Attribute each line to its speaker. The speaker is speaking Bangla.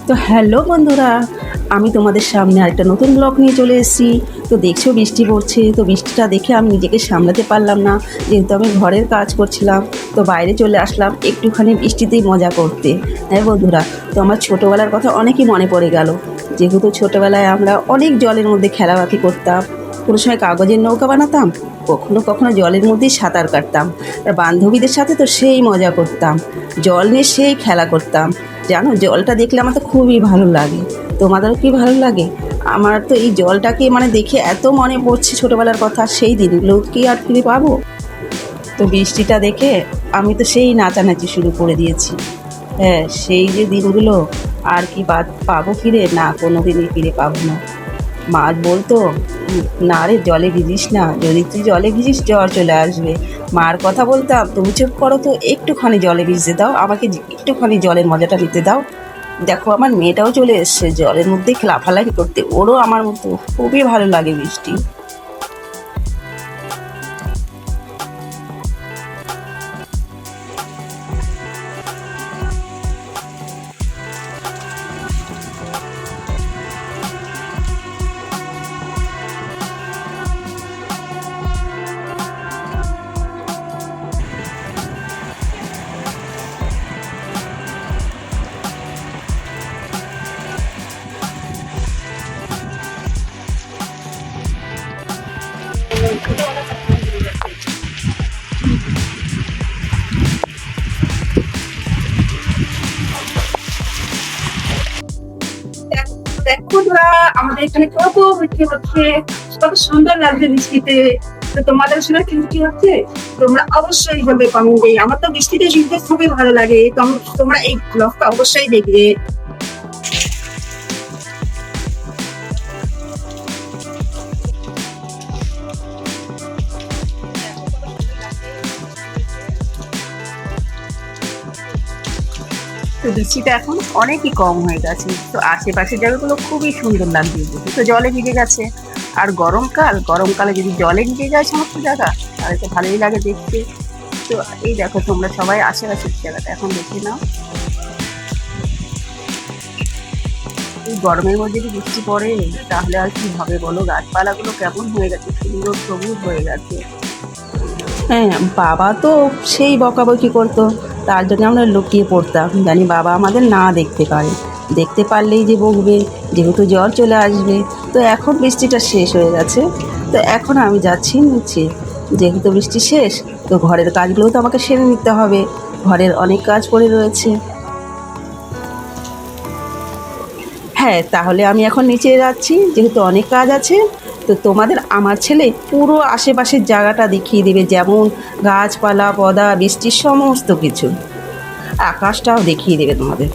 Speaker 1: তো হ্যালো বন্ধুরা, আমি তোমাদের সামনে আরেকটা নতুন ব্লগ নিয়ে চলে এসেছি। তো দেখছো বৃষ্টি পড়ছে, তো বৃষ্টিটা দেখে আমি নিজেকে সামলাতে পারলাম না, যেহেতু আমি ঘরের কাজ করছিলাম। তো বাইরে চলে আসলাম একটুখানি বৃষ্টিতেই মজা করতে। হ্যাঁ বন্ধুরা, তো আমার ছোটোবেলার কথা অনেকই মনে পড়ে গেল, যেহেতু ছোটোবেলায় আমরা অনেক জলের মধ্যে খেলাবাতি করতাম। কোনো সময় কাগজের নৌকা বানাতাম, কখনো কখনো জলের মধ্যেই সাঁতার কাটতাম। আর বান্ধবীদের সাথে তো সেই মজা করতাম, জল নিয়ে সেই খেলা করতাম। জানো, জলটা দেখলে আমার তো খুবই ভালো লাগে। তোমাদেরও কি ভালো লাগে? আমার তো এই জলটাকে দেখে এত মনে পড়ছে ছোটোবেলার কথা, সেই দিনগুলো কি আর ফিরে পাবো? তো বৃষ্টিটা দেখে আমি তো সেই নাচানাচি শুরু করে দিয়েছি। হ্যাঁ, সেই যে দিনগুলো আর কি পাবো ফিরে? না, কোনো দিনই ফিরে পাবো না। মা বলতো, না রে জলে ভিজিস না, যদি তুই জলে ভিজিস জ্বর চলে আসবে। মার কথা বলতাম, তুমি চুপ করো তো, একটুখানি জলে ভিজতে দাও আমাকে, একটুখানি জলের মজাটা নিতে দাও। দেখো আমার মেয়েটাও চলে এসছে জলের মধ্যে লাফালাফি করতে, ওরও আমার মতো খুবই ভালো লাগে বৃষ্টি।
Speaker 2: দেখো তোরা, আমাদের এখানে কত বৃষ্টি হচ্ছে, কত সুন্দর লাগছে বৃষ্টিতে। তো তোমাদের আসলে কিন্তু কি হচ্ছে, তোমরা অবশ্যই বলবে কমেন্টে। আমার তো বৃষ্টিতে শুনতে খুবই ভালো লাগে, তোমরা এই ব্লগটা অবশ্যই দেখবে।
Speaker 1: তো বৃষ্টিটা এখন অনেকই কম হয়ে গেছে, তো আশেপাশের জায়গাগুলো খুবই সুন্দর লাগছে, তো জলে ভিজে গেছে। আর গরমকালে যদি জলে ভিজে যায় সমস্ত জায়গা, তাহলে তো ভালোই লাগে দেখতে। তো এই দেখো, তোমরা সবাই আশেপাশের জায়গাটা এখন দেখে নাও। এই গরমের মধ্যে যদি বৃষ্টি পড়ে তাহলে আর কি হবে বলো, গাছপালাগুলো কেমন হয়ে গেছে, সুন্দর সবুজ হয়ে গেছে। হ্যাঁ, বাবা তো সেই বকাবকি করতো, তার জন্য আমরা লুকিয়ে পড়তাম, জানি বাবা আমাদের না দেখতে পারে, দেখতে পারলেই যে বকবে, যেহেতু জ্বর চলে আসবে। তো এখন বৃষ্টিটা শেষ হয়ে গেছে, তো এখন আমি যাচ্ছি নিচে, যেহেতু বৃষ্টি শেষ, তো ঘরের কাজগুলোও তো আমাকে সেরে নিতে হবে, ঘরের অনেক কাজ পড়ে রয়েছে। হ্যাঁ, তাহলে আমি এখন নিচে যাচ্ছি, যেহেতু অনেক কাজ আছে। তো তোমাদের আমার ছেলে পুরো আশেপাশের জায়গাটা দেখিয়ে দেবে, যেমন গাছপালা, পদা, বৃষ্টির সমস্ত কিছু, আকাশটাও দেখিয়ে দেবে তোমাদের।